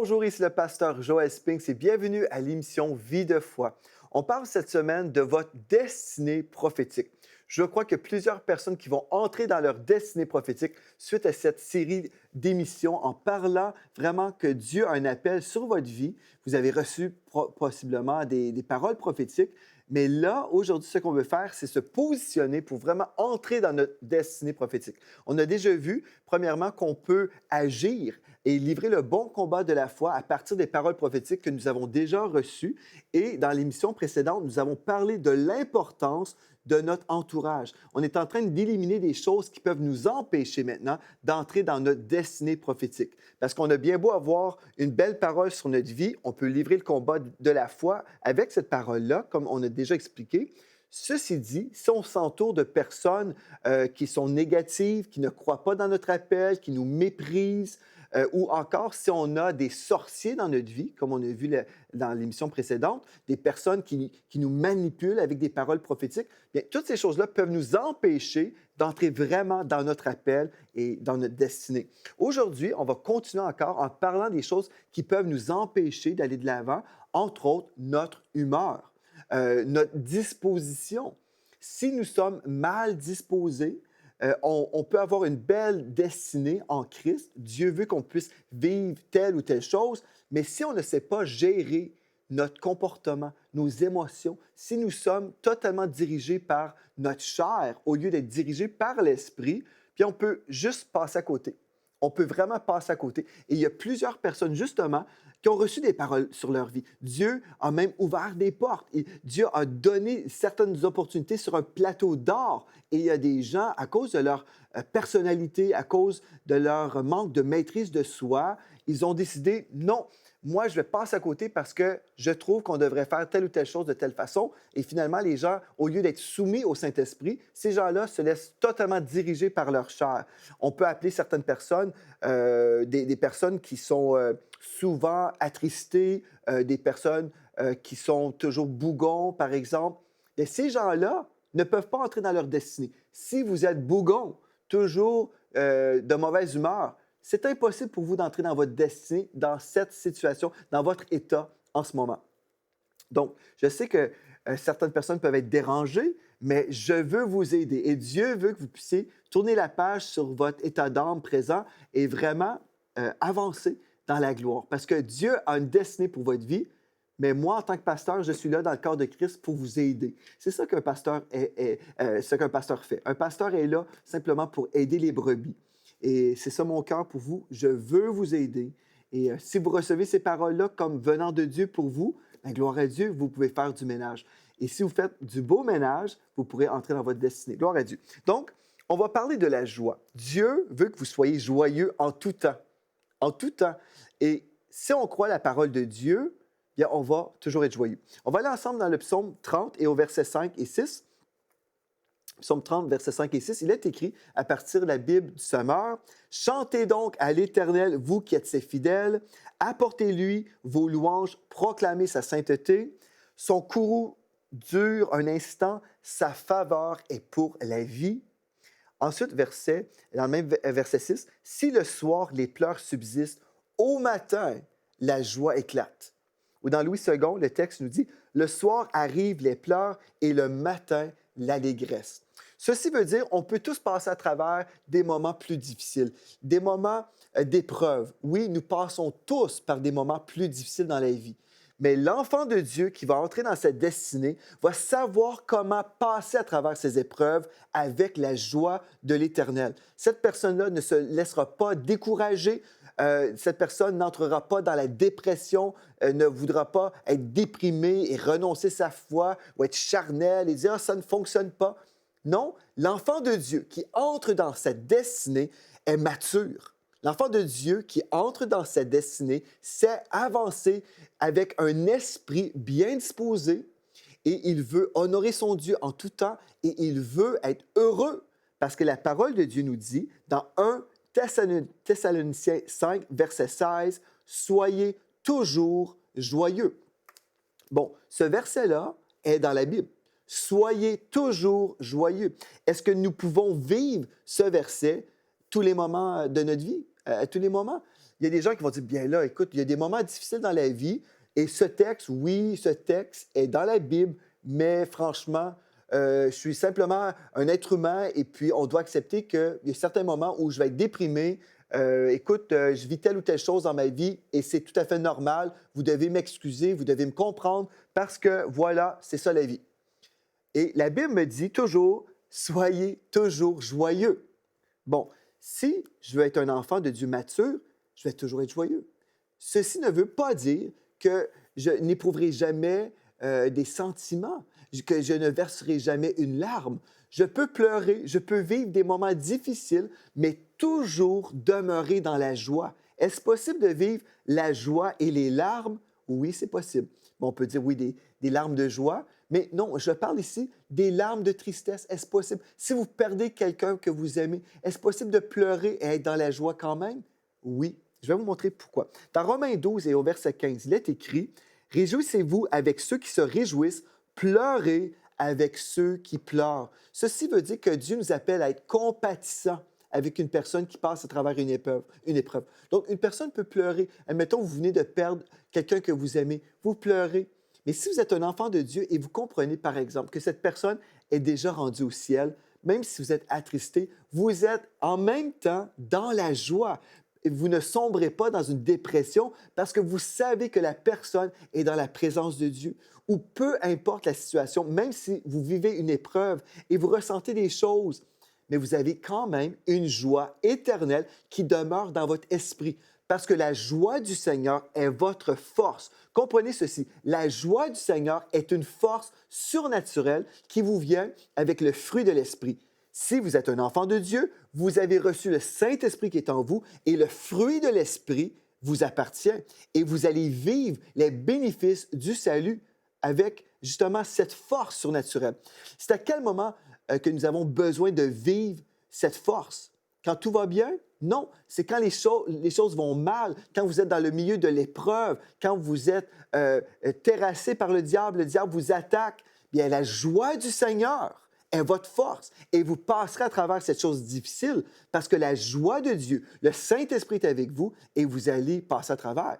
Bonjour, ici le pasteur Joël Spinks et bienvenue à l'émission Vie de foi. On parle cette semaine de votre destinée prophétique. Je crois que plusieurs personnes qui vont entrer dans leur destinée prophétique suite à cette série d'émissions en parlant vraiment que Dieu a un appel sur votre vie. Vous avez reçu possiblement des paroles prophétiques, mais là, aujourd'hui, ce qu'on veut faire, c'est se positionner pour vraiment entrer dans notre destinée prophétique. On a déjà vu, premièrement, qu'on peut agir et livrer le bon combat de la foi à partir des paroles prophétiques que nous avons déjà reçues. Et dans l'émission précédente, nous avons parlé de l'importance de notre entourage. On est en train d'éliminer des choses qui peuvent nous empêcher maintenant d'entrer dans notre destinée prophétique. Parce qu'on a bien beau avoir une belle parole sur notre vie, on peut livrer le combat de la foi avec cette parole-là, comme on a déjà expliqué. Ceci dit, si on s'entoure de personnes qui sont négatives, qui ne croient pas dans notre appel, qui nous méprisent, ou encore si on a des sorciers dans notre vie, comme on a vu dans l'émission précédente, des personnes qui nous manipulent avec des paroles prophétiques, bien, toutes ces choses-là peuvent nous empêcher d'entrer vraiment dans notre appel et dans notre destinée. Aujourd'hui, on va continuer encore en parlant des choses qui peuvent nous empêcher d'aller de l'avant, entre autres notre humeur, notre disposition. Si nous sommes mal disposés, on peut avoir une belle destinée en Christ. Dieu veut qu'on puisse vivre telle ou telle chose, mais si on ne sait pas gérer notre comportement, nos émotions, si nous sommes totalement dirigés par notre chair au lieu d'être dirigés par l'esprit, puis on peut juste passer à côté. On peut vraiment passer à côté. Et il y a plusieurs personnes, justement, qui ont reçu des paroles sur leur vie. Dieu a même ouvert des portes. Et Dieu a donné certaines opportunités sur un plateau d'or. Et il y a des gens, à cause de leur personnalité, à cause de leur manque de maîtrise de soi, ils ont décidé, non, moi, je vais passer à côté parce que je trouve qu'on devrait faire telle ou telle chose de telle façon. Et finalement, les gens, au lieu d'être soumis au Saint-Esprit, ces gens-là se laissent totalement diriger par leur chair. On peut appeler certaines personnes des personnes qui sont souvent attristées, des personnes qui sont toujours bougons, par exemple. Et ces gens-là ne peuvent pas entrer dans leur destinée. Si vous êtes bougon, toujours de mauvaise humeur, c'est impossible pour vous d'entrer dans votre destinée, dans cette situation, dans votre état en ce moment. Donc, je sais que certaines personnes peuvent être dérangées, mais je veux vous aider. Et Dieu veut que vous puissiez tourner la page sur votre état d'âme présent et vraiment avancer dans la gloire. Parce que Dieu a une destinée pour votre vie, mais moi, en tant que pasteur, je suis là dans le corps de Christ pour vous aider. C'est ça qu'un pasteur ce qu'un pasteur fait. Un pasteur est là simplement pour aider les brebis. Et c'est ça mon cœur pour vous. Je veux vous aider. Et si vous recevez ces paroles-là comme venant de Dieu pour vous, bien, gloire à Dieu, vous pouvez faire du ménage. Et si vous faites du beau ménage, vous pourrez entrer dans votre destinée. Gloire à Dieu. Donc, on va parler de la joie. Dieu veut que vous soyez joyeux en tout temps. En tout temps. Et si on croit la parole de Dieu, bien, on va toujours être joyeux. On va aller ensemble dans le psaume 30 et au verset 5 et 6. Psaume 30, versets 5 et 6, il est écrit à partir de la Bible du Sommeur, « Chantez donc à l'Éternel, vous qui êtes ses fidèles, apportez-lui vos louanges, proclamez sa sainteté. Son courroux dure un instant, sa faveur est pour la vie. » Ensuite, dans le même verset 6, « Si le soir les pleurs subsistent, au matin la joie éclate. » Ou dans Louis II, le texte nous dit, « Le soir arrivent les pleurs et le matin l'allégresse. » Ceci veut dire on peut tous passer à travers des moments plus difficiles, des moments d'épreuve. Oui, nous passons tous par des moments plus difficiles dans la vie. Mais l'enfant de Dieu qui va entrer dans cette destinée va savoir comment passer à travers ces épreuves avec la joie de l'Éternel. Cette personne-là ne se laissera pas décourager. Cette personne n'entrera pas dans la dépression, ne voudra pas être déprimée et renoncer sa foi ou être charnel et dire « Ah, ça ne fonctionne pas ». Non, l'enfant de Dieu qui entre dans cette destinée est mature. L'enfant de Dieu qui entre dans cette destinée sait avancer avec un esprit bien disposé et il veut honorer son Dieu en tout temps et il veut être heureux parce que la parole de Dieu nous dit dans 1 Thessaloniciens 5, verset 16, « Soyez toujours joyeux. » Bon, ce verset-là est dans la Bible. Soyez toujours joyeux. Est-ce que nous pouvons vivre ce verset tous les moments de notre vie, à tous les moments? il y a des gens qui vont dire, bien là, écoute, il y a des moments difficiles dans la vie et ce texte, oui, ce texte est dans la Bible, mais franchement, je suis simplement un être humain et puis on doit accepter qu'il y a certains moments où je vais être déprimé. Écoute, je vis telle ou telle chose dans ma vie et c'est tout à fait normal. Vous devez m'excuser, vous devez me comprendre parce que voilà, c'est ça la vie. Et la Bible me dit toujours, soyez toujours joyeux. Bon, si je veux être un enfant de Dieu mature, je vais toujours être joyeux. Ceci ne veut pas dire que je n'éprouverai jamais des sentiments, que je ne verserai jamais une larme. Je peux pleurer, je peux vivre des moments difficiles, mais toujours demeurer dans la joie. Est-ce possible de vivre la joie et les larmes? Oui, c'est possible. Bon, on peut dire oui, des larmes de joie, mais non, je parle ici des larmes de tristesse. Est-ce possible? Si vous perdez quelqu'un que vous aimez, est-ce possible de pleurer et être dans la joie quand même? Oui. Je vais vous montrer pourquoi. Dans Romains 12 et au verset 15, il est écrit, réjouissez-vous avec ceux qui se réjouissent, pleurez avec ceux qui pleurent. Ceci veut dire que Dieu nous appelle à être compatissants avec une personne qui passe à travers une épreuve. Donc, une personne peut pleurer. Admettons, vous venez de perdre quelqu'un que vous aimez. Vous pleurez. Mais si vous êtes un enfant de Dieu et vous comprenez, par exemple, que cette personne est déjà rendue au ciel, même si vous êtes attristé, vous êtes en même temps dans la joie. Vous ne sombrez pas dans une dépression parce que vous savez que la personne est dans la présence de Dieu. Ou peu importe la situation, même si vous vivez une épreuve et vous ressentez des choses, mais vous avez quand même une joie éternelle qui demeure dans votre esprit. Parce que la joie du Seigneur est votre force. Comprenez ceci, la joie du Seigneur est une force surnaturelle qui vous vient avec le fruit de l'Esprit. Si vous êtes un enfant de Dieu, vous avez reçu le Saint-Esprit qui est en vous et le fruit de l'Esprit vous appartient et vous allez vivre les bénéfices du salut avec justement cette force surnaturelle. C'est à quel moment que nous avons besoin de vivre cette force? Quand tout va bien? Non, c'est quand les choses vont mal, quand vous êtes dans le milieu de l'épreuve, quand vous êtes terrassé par le diable vous attaque. Bien, la joie du Seigneur est votre force et vous passerez à travers cette chose difficile parce que la joie de Dieu, le Saint-Esprit est avec vous et vous allez passer à travers.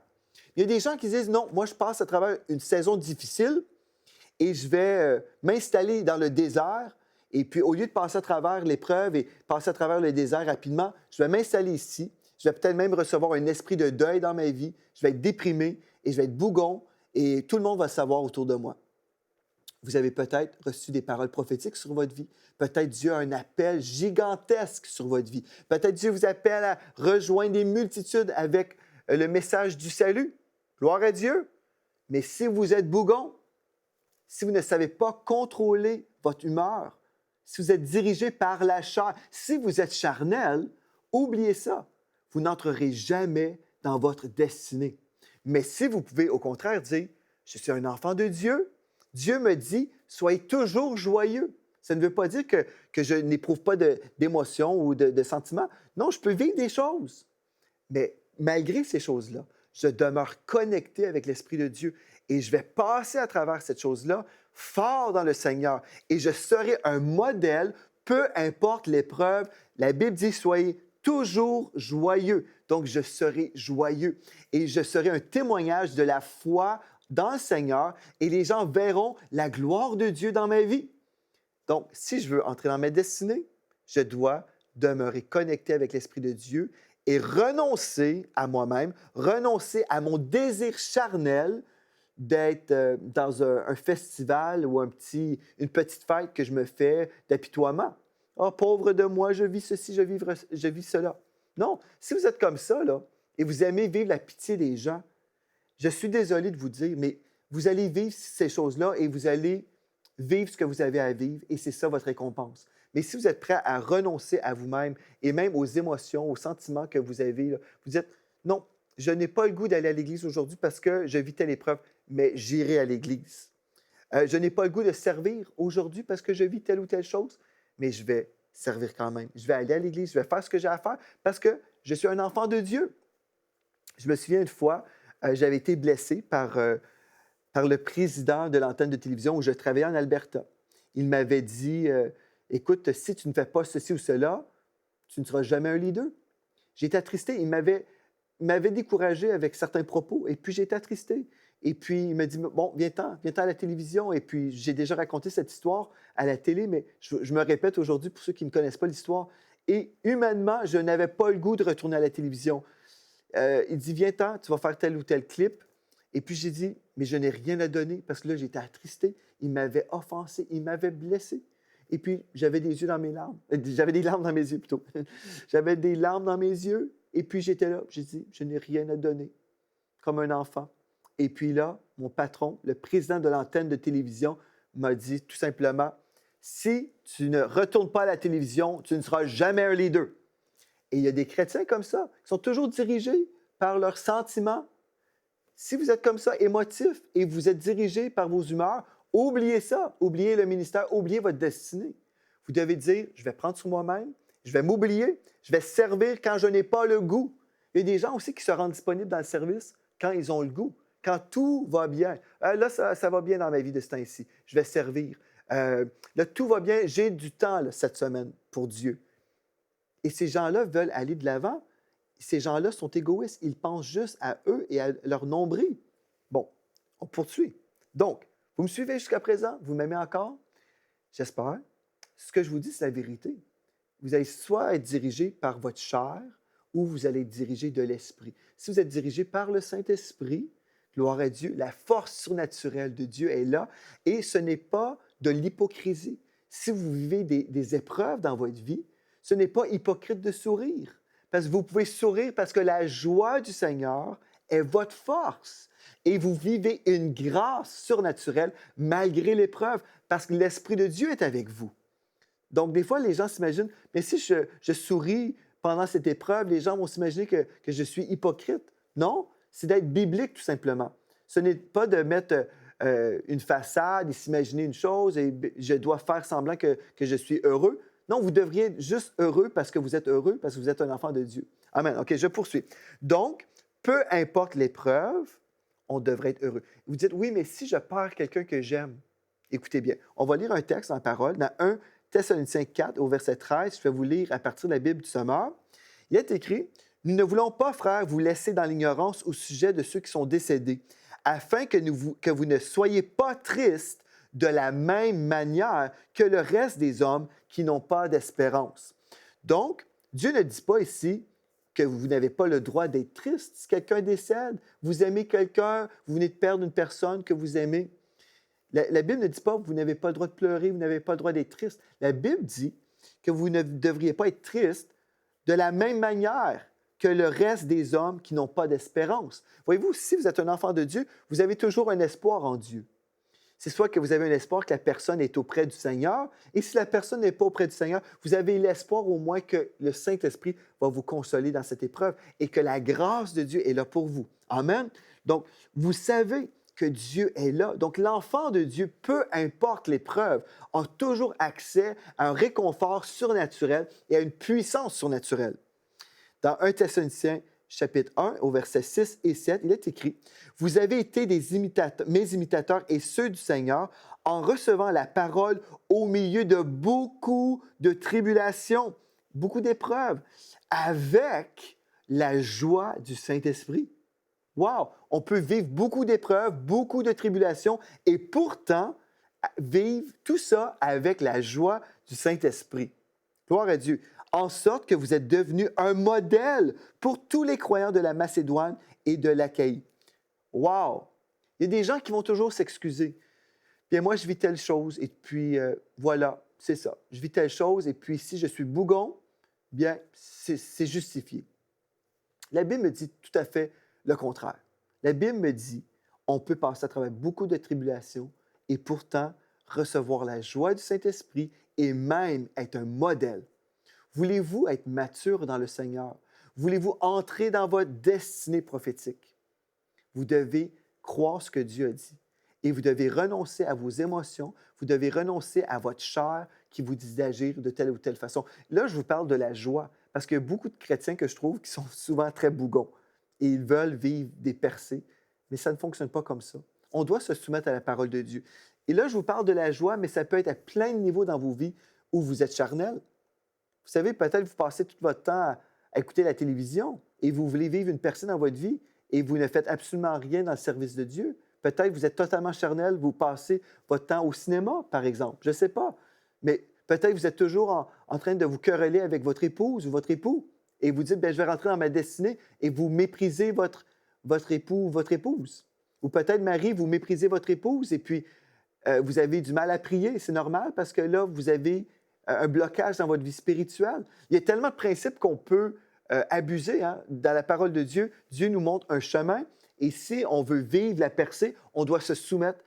Il y a des gens qui disent, non, moi je passe à travers une saison difficile et je vais m'installer dans le désert. Et puis, au lieu de passer à travers l'épreuve et passer à travers le désert rapidement, je vais m'installer ici. Je vais peut-être même recevoir un esprit de deuil dans ma vie. Je vais être déprimé et je vais être bougon et tout le monde va le savoir autour de moi. Vous avez peut-être reçu des paroles prophétiques sur votre vie. Peut-être Dieu a un appel gigantesque sur votre vie. Peut-être Dieu vous appelle à rejoindre des multitudes avec le message du salut. Gloire à Dieu. Mais si vous êtes bougon, si vous ne savez pas contrôler votre humeur, si vous êtes dirigé par la chair, si vous êtes charnel, oubliez ça. Vous n'entrerez jamais dans votre destinée. Mais si vous pouvez au contraire dire, je suis un enfant de Dieu, Dieu me dit, soyez toujours joyeux. Ça ne veut pas dire que je n'éprouve pas d'émotions ou de sentiments. Non, je peux vivre des choses. Mais malgré ces choses-là, je demeure connecté avec l'Esprit de Dieu et je vais passer à travers cette chose-là fort dans le Seigneur et je serai un modèle, peu importe l'épreuve. La Bible dit, soyez toujours joyeux. Donc, je serai joyeux et je serai un témoignage de la foi dans le Seigneur et les gens verront la gloire de Dieu dans ma vie. Donc, si je veux entrer dans ma destinée, je dois demeurer connecté avec l'Esprit de Dieu et renoncer à moi-même, renoncer à mon désir charnel d'être dans un festival ou une petite fête que je me fais d'apitoiement. « Ah, pauvre de moi, je vis ceci, je vis cela. » Non, si vous êtes comme ça, là, et vous aimez vivre la pitié des gens, je suis désolé de vous dire, mais vous allez vivre ces choses-là et vous allez vivre ce que vous avez à vivre et c'est ça votre récompense. Mais si vous êtes prêt à renoncer à vous-même et même aux émotions, aux sentiments que vous avez, là, vous dites, non, je n'ai pas le goût d'aller à l'église aujourd'hui parce que je vis telle épreuve, mais j'irai à l'église. Je n'ai pas le goût de servir aujourd'hui parce que je vis telle ou telle chose, mais je vais servir quand même. Je vais aller à l'église, je vais faire ce que j'ai à faire parce que je suis un enfant de Dieu. Je me souviens une fois, j'avais été blessé par le président de l'antenne de télévision où je travaillais en Alberta. Il m'avait dit, écoute, si tu ne fais pas ceci ou cela, tu ne seras jamais un leader. J'étais attristé. Il m'avait m'avait découragé avec certains propos et puis j'étais attristé. Et puis il m'a dit, bon, viens-t'en à la télévision. Et puis j'ai déjà raconté cette histoire à la télé, mais je me répète aujourd'hui pour ceux qui ne connaissent pas l'histoire. Et humainement, je n'avais pas le goût de retourner à la télévision. Il dit, viens-t'en, tu vas faire tel ou tel clip. Et puis j'ai dit, mais je n'ai rien à donner parce que là, j'étais attristé. Il m'avait offensé, il m'avait blessé. Et puis j'avais des yeux dans mes larmes. J'avais des larmes dans mes yeux plutôt. J'avais des larmes dans mes yeux. Et puis j'étais là, j'ai dit, je n'ai rien à donner, comme un enfant. Et puis là, mon patron, le président de l'antenne de télévision, m'a dit tout simplement, si tu ne retournes pas à la télévision, tu ne seras jamais un leader. Et il y a des chrétiens comme ça, qui sont toujours dirigés par leurs sentiments. Si vous êtes comme ça, émotif, et vous êtes dirigé par vos humeurs, oubliez ça, oubliez le ministère, oubliez votre destinée. Vous devez dire, je vais prendre sur moi-même, je vais m'oublier, je vais servir quand je n'ai pas le goût. Il y a des gens aussi qui se rendent disponibles dans le service quand ils ont le goût, quand tout va bien. Là, ça va bien dans ma vie de ce temps-ci. Je vais servir. Là, tout va bien. J'ai du temps là, cette semaine pour Dieu. Et ces gens-là veulent aller de l'avant. Ces gens-là sont égoïstes. Ils pensent juste à eux et à leur nombril. Bon, on poursuit. Donc, vous me suivez jusqu'à présent? Vous m'aimez encore? J'espère. Ce que je vous dis, c'est la vérité. Vous allez soit être dirigé par votre chair ou vous allez être dirigé de l'Esprit. Si vous êtes dirigé par le Saint-Esprit, gloire à Dieu, la force surnaturelle de Dieu est là et ce n'est pas de l'hypocrisie. Si vous vivez des épreuves dans votre vie, ce n'est pas hypocrite de sourire. Parce que vous pouvez sourire parce que la joie du Seigneur est votre force. Et vous vivez une grâce surnaturelle malgré l'épreuve parce que l'Esprit de Dieu est avec vous. Donc, des fois, les gens s'imaginent, mais si je souris pendant cette épreuve, les gens vont s'imaginer que je suis hypocrite. Non, c'est d'être biblique tout simplement. Ce n'est pas de mettre une façade et s'imaginer une chose et je dois faire semblant que je suis heureux. Non, vous devriez être juste heureux parce que vous êtes heureux, parce que vous êtes un enfant de Dieu. Amen. OK, je poursuis. Donc, peu importe l'épreuve, on devrait être heureux. Vous dites, oui, mais si je perds quelqu'un que j'aime, écoutez bien, on va lire un texte en parole dans 1 Thessaloniciens 4, au verset 13. Je vais vous lire à partir de la Bible du Sommeur. Il est écrit, « Nous ne voulons pas, frères, vous laisser dans l'ignorance au sujet de ceux qui sont décédés, afin que vous ne soyez pas tristes de la même manière que le reste des hommes qui n'ont pas d'espérance. » Donc, Dieu ne dit pas ici que vous n'avez pas le droit d'être triste. Si quelqu'un décède, vous aimez quelqu'un, vous venez de perdre une personne que vous aimez. La Bible ne dit pas que vous n'avez pas le droit de pleurer, vous n'avez pas le droit d'être triste. La Bible dit que vous ne devriez pas être triste de la même manière que le reste des hommes qui n'ont pas d'espérance. Voyez-vous, si vous êtes un enfant de Dieu, vous avez toujours un espoir en Dieu. C'est soit que vous avez un espoir que la personne est auprès du Seigneur, et si la personne n'est pas auprès du Seigneur, vous avez l'espoir au moins que le Saint-Esprit va vous consoler dans cette épreuve et que la grâce de Dieu est là pour vous. Amen. Donc, vous savez que Dieu est là. Donc, l'enfant de Dieu, peu importe l'épreuve, a toujours accès à un réconfort surnaturel et à une puissance surnaturelle. Dans 1 Thessaloniciens, chapitre 1, au verset 6 et 7, il est écrit, « Vous avez été mes imitateurs et ceux du Seigneur en recevant la parole au milieu de beaucoup de tribulations, beaucoup d'épreuves, avec la joie du Saint-Esprit. » Wow! On peut vivre beaucoup d'épreuves, beaucoup de tribulations et pourtant vivre tout ça avec la joie du Saint-Esprit. Gloire à Dieu. En sorte que vous êtes devenus un modèle pour tous les croyants de la Macédoine et de l'Achaïe. Wow! Il y a des gens qui vont toujours s'excuser. Bien, moi, je vis telle chose et puis voilà, c'est ça. Je vis telle chose et puis si je suis bougon, bien, c'est justifié. La Bible me dit tout à fait le contraire. La Bible me dit, on peut passer à travers beaucoup de tribulations et pourtant recevoir la joie du Saint-Esprit et même être un modèle. Voulez-vous être mature dans le Seigneur? Voulez-vous entrer dans votre destinée prophétique? Vous devez croire ce que Dieu a dit. Et vous devez renoncer à vos émotions, vous devez renoncer à votre chair qui vous dit d'agir de telle ou telle façon. Là, je vous parle de la joie, parce qu'il y a beaucoup de chrétiens que je trouve qui sont souvent très bougons et ils veulent vivre des percées, mais ça ne fonctionne pas comme ça. On doit se soumettre à la parole de Dieu. Et là, je vous parle de la joie, mais ça peut être à plein de niveaux dans vos vies où vous êtes charnel. Vous savez, peut-être vous passez tout votre temps à écouter la télévision. et vous voulez vivre une percée dans votre vie et vous ne faites absolument rien dans le service de Dieu. Peut-être vous êtes totalement charnel, vous passez votre temps au cinéma, par exemple. Je ne sais pas. Mais peut-être vous êtes toujours en train de vous quereller avec votre épouse ou votre époux et vous dites, bien, je vais rentrer dans ma destinée et vous méprisez votre époux ou votre épouse. Ou peut-être, Marie, vous méprisez votre épouse et puis vous avez du mal à prier. C'est normal parce que là, vous avez un blocage dans votre vie spirituelle. Il y a tellement de principes qu'on peut abuser. Hein? Dans la parole de Dieu, Dieu nous montre un chemin et si on veut vivre la percée, on doit se soumettre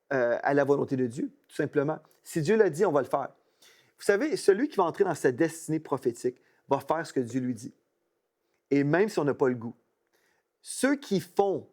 à la volonté de Dieu, tout simplement. Si Dieu l'a dit, on va le faire. Vous savez, celui qui va entrer dans sa destinée prophétique va faire ce que Dieu lui dit. Et même si on n'a pas le goût. Ceux qui font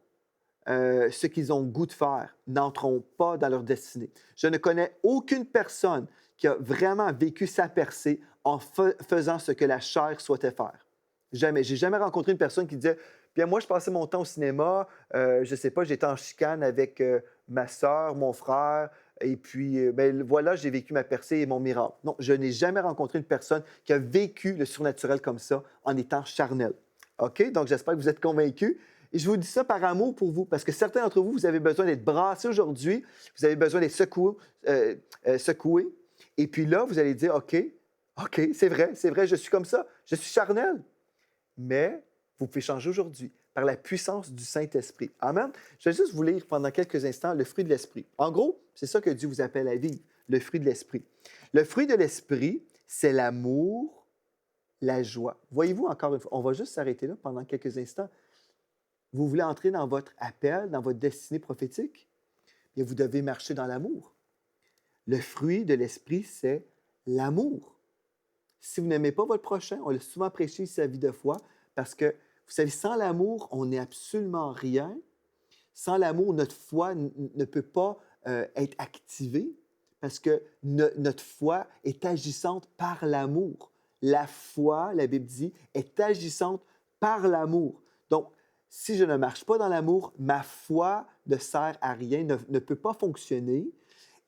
ce qu'ils ont le goût de faire n'entreront pas dans leur destinée. Je ne connais aucune personne qui a vraiment vécu sa percée en faisant ce que la chair souhaitait faire. Jamais. J'ai jamais rencontré une personne qui disait bien, moi, je passais mon temps au cinéma, je ne sais pas, j'étais en chicane avec ma sœur, mon frère, et puis, ben, voilà, j'ai vécu ma percée et mon miracle. Non, je n'ai jamais rencontré une personne qui a vécu le surnaturel comme ça en étant charnel. OK? Donc, j'espère que vous êtes convaincus. Et je vous dis ça par amour pour vous, parce que certains d'entre vous, vous avez besoin d'être brassés aujourd'hui, vous avez besoin d'être secoués. Et puis là, vous allez dire, OK, c'est vrai, je suis comme ça, je suis charnel. Mais vous pouvez changer aujourd'hui par la puissance du Saint-Esprit. Amen. Je vais juste vous lire pendant quelques instants le fruit de l'Esprit. En gros, c'est ça que Dieu vous appelle à vivre, le fruit de l'Esprit. Le fruit de l'Esprit, c'est l'amour, la joie. Voyez-vous encore une fois, on va juste s'arrêter là pendant quelques instants. Vous voulez entrer dans votre appel, dans votre destinée prophétique? Bien, vous devez marcher dans l'amour. Le fruit de l'Esprit, c'est l'amour. Si vous n'aimez pas votre prochain, on l'a souvent prêché ici à Vie de foi, parce que, vous savez, sans l'amour, on n'est absolument rien. Sans l'amour, notre foi ne peut pas être activée, parce que notre foi est agissante par l'amour. La foi, la Bible dit, est agissante par l'amour. Donc, si je ne marche pas dans l'amour, ma foi ne sert à rien, ne peut pas fonctionner.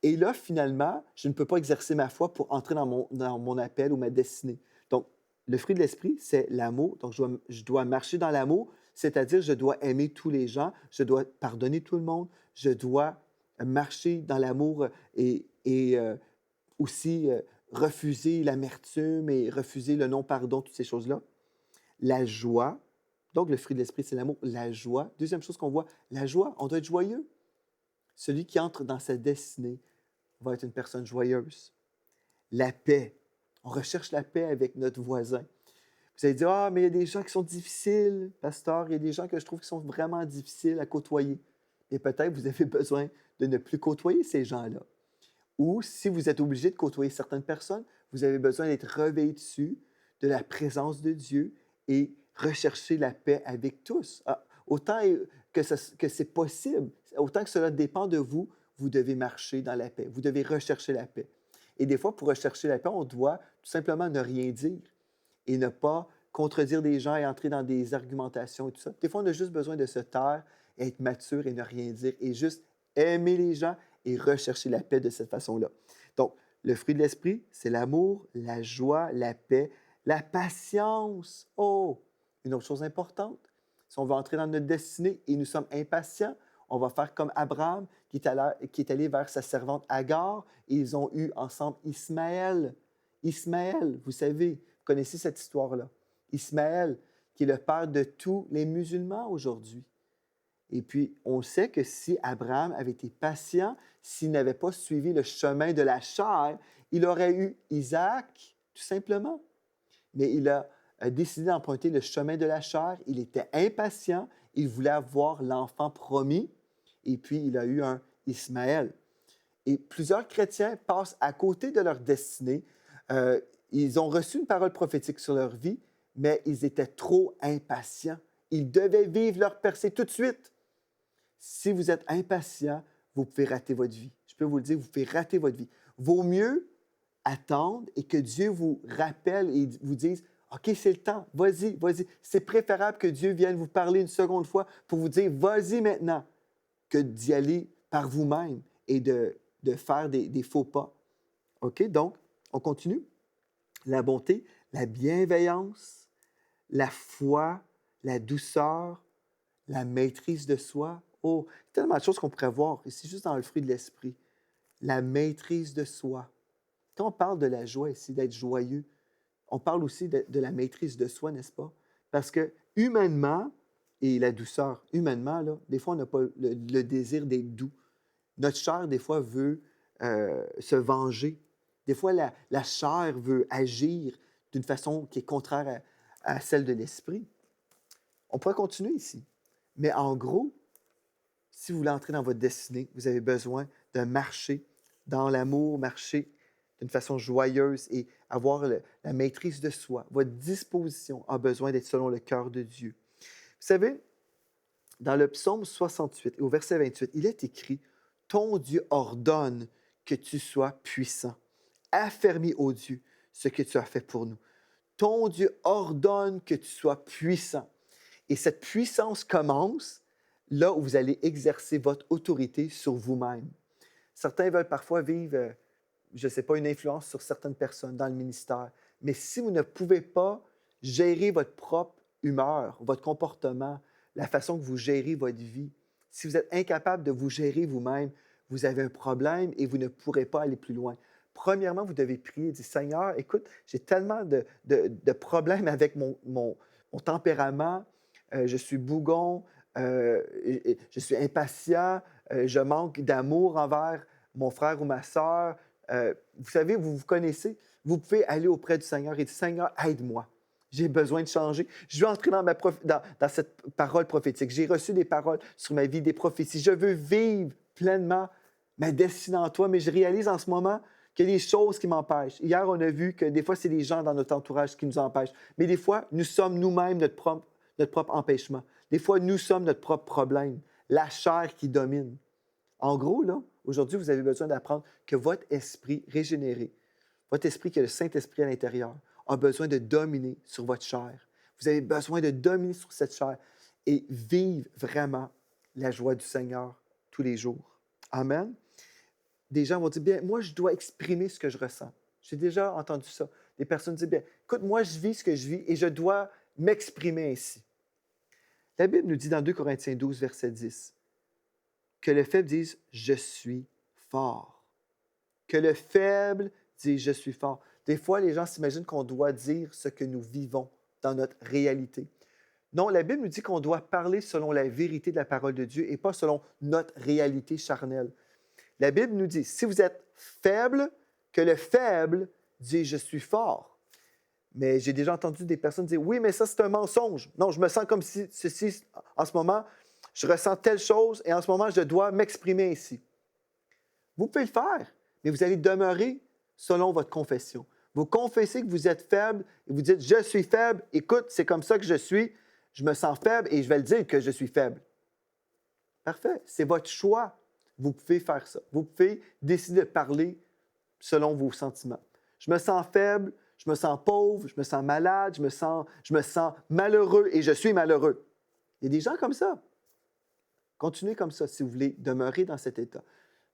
Et là, finalement, je ne peux pas exercer ma foi pour entrer dans mon appel ou ma destinée. Donc, le fruit de l'Esprit, c'est l'amour. Donc, je dois marcher dans l'amour, c'est-à-dire je dois aimer tous les gens, je dois pardonner tout le monde, je dois marcher dans l'amour et aussi refuser l'amertume et refuser le non-pardon, toutes ces choses-là. La joie, donc le fruit de l'Esprit, c'est l'amour. La joie. Deuxième chose qu'on voit, la joie, on doit être joyeux. Celui qui entre dans sa destinée va être une personne joyeuse. La paix. On recherche la paix avec notre voisin. Vous allez dire, ah, mais il y a des gens qui sont difficiles, pasteur, il y a des gens que je trouve qui sont vraiment difficiles à côtoyer. Et peut-être vous avez besoin de ne plus côtoyer ces gens-là. Ou si vous êtes obligé de côtoyer certaines personnes, vous avez besoin d'être revêtu de la présence de Dieu et rechercher la paix avec tous. Ah, autant que c'est possible, autant que cela dépend de vous, vous devez marcher dans la paix. Vous devez rechercher la paix. Et des fois, pour rechercher la paix, on doit tout simplement ne rien dire et ne pas contredire des gens et entrer dans des argumentations et tout ça. Des fois, on a juste besoin de se taire, être mature et ne rien dire et juste aimer les gens et rechercher la paix de cette façon-là. Donc, le fruit de l'Esprit, c'est l'amour, la joie, la paix, la patience. Oh! Une autre chose importante, si on veut entrer dans notre destinée et nous sommes impatients, on va faire comme Abraham qui est allé vers sa servante Agar et ils ont eu ensemble Ismaël. Ismaël, vous savez, vous connaissez cette histoire-là. Ismaël, qui est le père de tous les musulmans aujourd'hui. Et puis, on sait que si Abraham avait été patient, s'il n'avait pas suivi le chemin de la chair, il aurait eu Isaac, tout simplement. Mais il a décidé d'emprunter le chemin de la chair. Il était impatient. Il voulait avoir l'enfant promis. Et puis, il a eu un Ismaël. Et plusieurs chrétiens passent à côté de leur destinée. Ils ont reçu une parole prophétique sur leur vie, mais ils étaient trop impatients. Ils devaient vivre leur percée tout de suite. Si vous êtes impatient, vous pouvez rater votre vie. Je peux vous le dire, vous pouvez rater votre vie. Vaut mieux attendre et que Dieu vous rappelle et vous dise « OK, c'est le temps, vas-y, vas-y ». C'est préférable que Dieu vienne vous parler une seconde fois pour vous dire « Vas-y maintenant » que d'y aller par vous-même et de faire des faux pas. OK? Donc, on continue. La bonté, la bienveillance, la foi, la douceur, la maîtrise de soi. Oh, il y a tellement de choses qu'on pourrait voir ici, juste dans le fruit de l'esprit. La maîtrise de soi. Quand on parle de la joie ici, d'être joyeux, on parle aussi de la maîtrise de soi, n'est-ce pas? Parce que humainement, et la douceur, humainement, là, des fois, on n'a pas le désir d'être doux. Notre chair, des fois, veut se venger. Des fois, la chair veut agir d'une façon qui est contraire à celle de l'esprit. On pourrait continuer ici. Mais en gros, si vous voulez entrer dans votre destinée, vous avez besoin de marcher dans l'amour, marcher d'une façon joyeuse et avoir la maîtrise de soi. Votre disposition a besoin d'être selon le cœur de Dieu. Vous savez, dans le psaume 68, au verset 28, il est écrit, « Ton Dieu ordonne que tu sois puissant. Affermis, ô Dieu, ce que tu as fait pour nous. Ton Dieu ordonne que tu sois puissant. » Et cette puissance commence là où vous allez exercer votre autorité sur vous-même. Certains veulent parfois vivre, je ne sais pas, une influence sur certaines personnes dans le ministère. Mais si vous ne pouvez pas gérer votre propre humeur, votre comportement, la façon que vous gérez votre vie, si vous êtes incapable de vous gérer vous-même, vous avez un problème et vous ne pourrez pas aller plus loin. Premièrement, vous devez prier et dire, Seigneur, écoute, j'ai tellement de problèmes avec mon tempérament, je suis bougon, je suis impatient, je manque d'amour envers mon frère ou ma sœur. Vous savez, vous vous connaissez, vous pouvez aller auprès du Seigneur et dire, Seigneur, aide-moi. J'ai besoin de changer. Je veux entrer dans cette parole prophétique. J'ai reçu des paroles sur ma vie, des prophéties. Je veux vivre pleinement ma destinée en toi, mais je réalise en ce moment qu'il y a des choses qui m'empêchent. Hier, on a vu que des fois, c'est les gens dans notre entourage qui nous empêchent. Mais des fois, nous sommes nous-mêmes notre propre empêchement. Des fois, nous sommes notre propre problème. La chair qui domine. En gros, là, aujourd'hui, vous avez besoin d'apprendre que votre esprit régénéré, votre esprit qui a le Saint-Esprit à l'intérieur, a besoin de dominer sur votre chair. Vous avez besoin de dominer sur cette chair et vivre vraiment la joie du Seigneur tous les jours. Amen. Des gens vont dire, bien, moi, je dois exprimer ce que je ressens. J'ai déjà entendu ça. Des personnes disent, bien, écoute, moi, je vis ce que je vis et je dois m'exprimer ainsi. La Bible nous dit dans 2 Corinthiens 12, verset 10, que le faible dise, je suis fort. Que le faible dise, je suis fort. Des fois, les gens s'imaginent qu'on doit dire ce que nous vivons dans notre réalité. Non, la Bible nous dit qu'on doit parler selon la vérité de la parole de Dieu et pas selon notre réalité charnelle. La Bible nous dit, si vous êtes faible, que le faible dise, je suis fort. Mais j'ai déjà entendu des personnes dire, oui, mais ça, c'est un mensonge. Non, je me sens comme si ceci, en ce moment, je ressens telle chose et en ce moment, je dois m'exprimer ainsi. Vous pouvez le faire, mais vous allez demeurer selon votre confession. Vous confessez que vous êtes faible et vous dites, je suis faible, écoute, c'est comme ça que je me sens faible et je vais le dire que je suis faible. Parfait, c'est votre choix. Vous pouvez faire ça. Vous pouvez décider de parler selon vos sentiments. Je me sens faible, je me sens pauvre, je me sens malade, je me sens malheureux et je suis malheureux. Il y a des gens comme ça. Continuez comme ça si vous voulez demeurer dans cet état.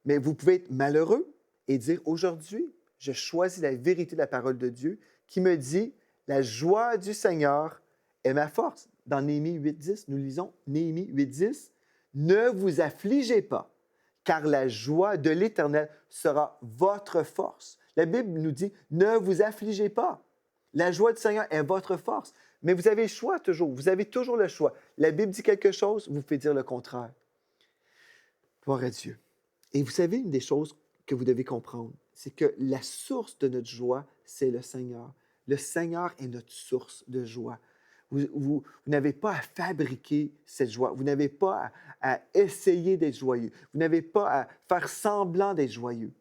Mais vous pouvez être malheureux et dire, aujourd'hui, je choisis la vérité de la parole de Dieu qui me dit, la joie du Seigneur est ma force. Dans Néhémie 8.10, nous lisons Néhémie 8.10, ne vous affligez pas, car la joie de l'Éternel sera votre force. La Bible nous dit, ne vous affligez pas. La joie du Seigneur est votre force. Mais vous avez le choix toujours. Vous avez toujours le choix. La Bible dit quelque chose, vous pouvez dire le contraire. Gloire à Dieu. Et vous savez, une des choses que vous devez comprendre, c'est que la source de notre joie, c'est le Seigneur. Le Seigneur est notre source de joie. Vous n'avez pas à fabriquer cette joie. Vous n'avez pas à essayer d'être joyeux. Vous n'avez pas à faire semblant d'être joyeux.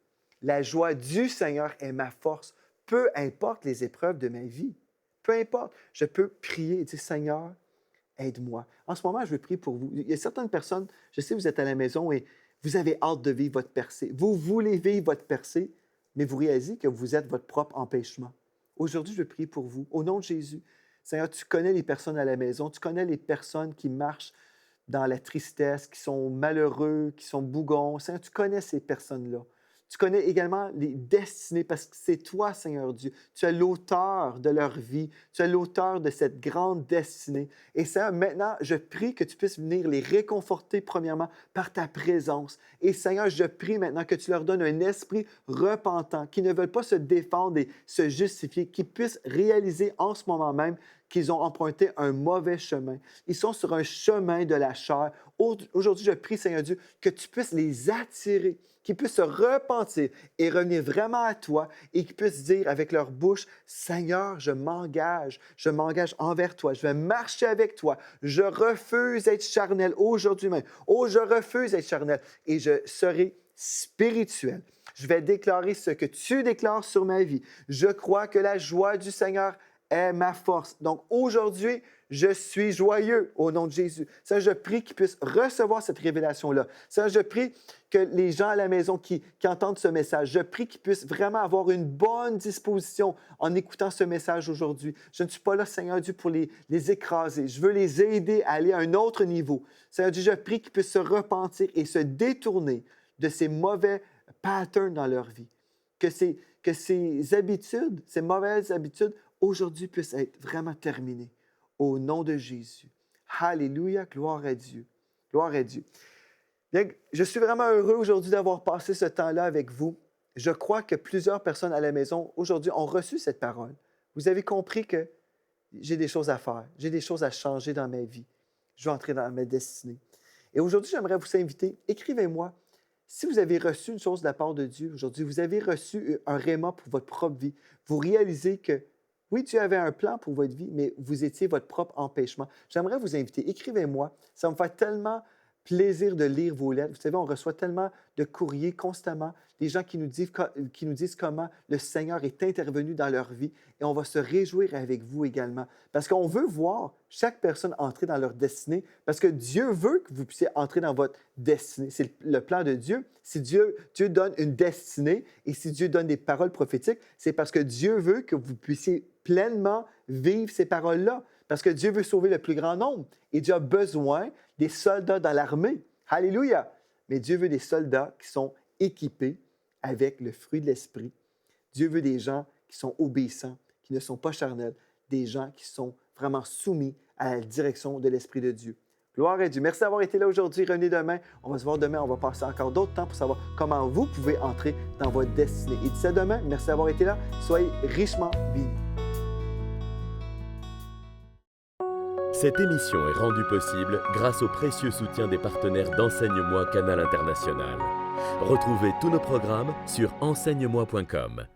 La joie du Seigneur est ma force, peu importe les épreuves de ma vie. Peu importe. Je peux prier et dire, Seigneur, aide-moi. En ce moment, je veux prier pour vous. Il y a certaines personnes, je sais que vous êtes à la maison et vous avez hâte de vivre votre percée. Vous voulez vivre votre percée, mais vous réalisez que vous êtes votre propre empêchement. Aujourd'hui, je veux prier pour vous. Au nom de Jésus, Seigneur, tu connais les personnes à la maison, tu connais les personnes qui marchent dans la tristesse, qui sont malheureux, qui sont bougons. Seigneur, tu connais ces personnes-là. Tu connais également les destinées parce que c'est toi, Seigneur Dieu. Tu es l'auteur de leur vie. Tu es l'auteur de cette grande destinée. Et Seigneur, maintenant, je prie que tu puisses venir les réconforter premièrement par ta présence. Et Seigneur, je prie maintenant que tu leur donnes un esprit repentant, qui ne veulent pas se défendre et se justifier, qui puissent réaliser en ce moment même qu'ils ont emprunté un mauvais chemin. Ils sont sur un chemin de la chair. Aujourd'hui, je prie, Seigneur Dieu, que tu puisses les attirer, qu'ils puissent se repentir et revenir vraiment à toi et qu'ils puissent dire avec leur bouche, Seigneur, je m'engage envers toi, je vais marcher avec toi, je refuse d'être charnel aujourd'hui même. Oh, je refuse d'être charnel et je serai spirituel. Je vais déclarer ce que tu déclares sur ma vie. Je crois que la joie du Seigneur est ma force. Donc aujourd'hui, je suis joyeux au nom de Jésus. Seigneur, je prie qu'ils puissent recevoir cette révélation-là. Seigneur, je prie que les gens à la maison qui entendent ce message, je prie qu'ils puissent vraiment avoir une bonne disposition en écoutant ce message aujourd'hui. Je ne suis pas là, Seigneur Dieu, pour les écraser. Je veux les aider à aller à un autre niveau. Seigneur Dieu, je prie qu'ils puissent se repentir et se détourner de ces mauvais patterns dans leur vie. Que ces habitudes, ces mauvaises habitudes, aujourd'hui puissent être vraiment terminées. Au nom de Jésus. Alléluia, gloire à Dieu. Gloire à Dieu. Bien, je suis vraiment heureux aujourd'hui d'avoir passé ce temps-là avec vous. Je crois que plusieurs personnes à la maison aujourd'hui ont reçu cette parole. Vous avez compris que j'ai des choses à faire, j'ai des choses à changer dans ma vie. Je veux entrer dans ma destinée. Et aujourd'hui, j'aimerais vous inviter, écrivez-moi, si vous avez reçu une chose de la part de Dieu aujourd'hui, vous avez reçu un réma pour votre propre vie, vous réalisez que oui, Dieu avait un plan pour votre vie, mais vous étiez votre propre empêchement. J'aimerais vous inviter, écrivez-moi. Ça me fait tellement plaisir de lire vos lettres. Vous savez, on reçoit tellement de courriers constamment, des gens qui nous disent comment le Seigneur est intervenu dans leur vie et on va se réjouir avec vous également. Parce qu'on veut voir chaque personne entrer dans leur destinée parce que Dieu veut que vous puissiez entrer dans votre destinée. C'est le plan de Dieu. Si Dieu donne une destinée et si Dieu donne des paroles prophétiques, c'est parce que Dieu veut que vous puissiez pleinement vivre ces paroles-là. Parce que Dieu veut sauver le plus grand nombre. Et Dieu a besoin des soldats dans l'armée. Alléluia! Mais Dieu veut des soldats qui sont équipés avec le fruit de l'Esprit. Dieu veut des gens qui sont obéissants, qui ne sont pas charnels, des gens qui sont vraiment soumis à la direction de l'Esprit de Dieu. Gloire à Dieu. Merci d'avoir été là aujourd'hui. Revenez demain. On va se voir demain. On va passer encore d'autres temps pour savoir comment vous pouvez entrer dans votre destinée. Et d'ici à demain, merci d'avoir été là. Soyez richement bénis. Cette émission est rendue possible grâce au précieux soutien des partenaires d'Enseigne-moi Canal International. Retrouvez tous nos programmes sur enseigne-moi.com.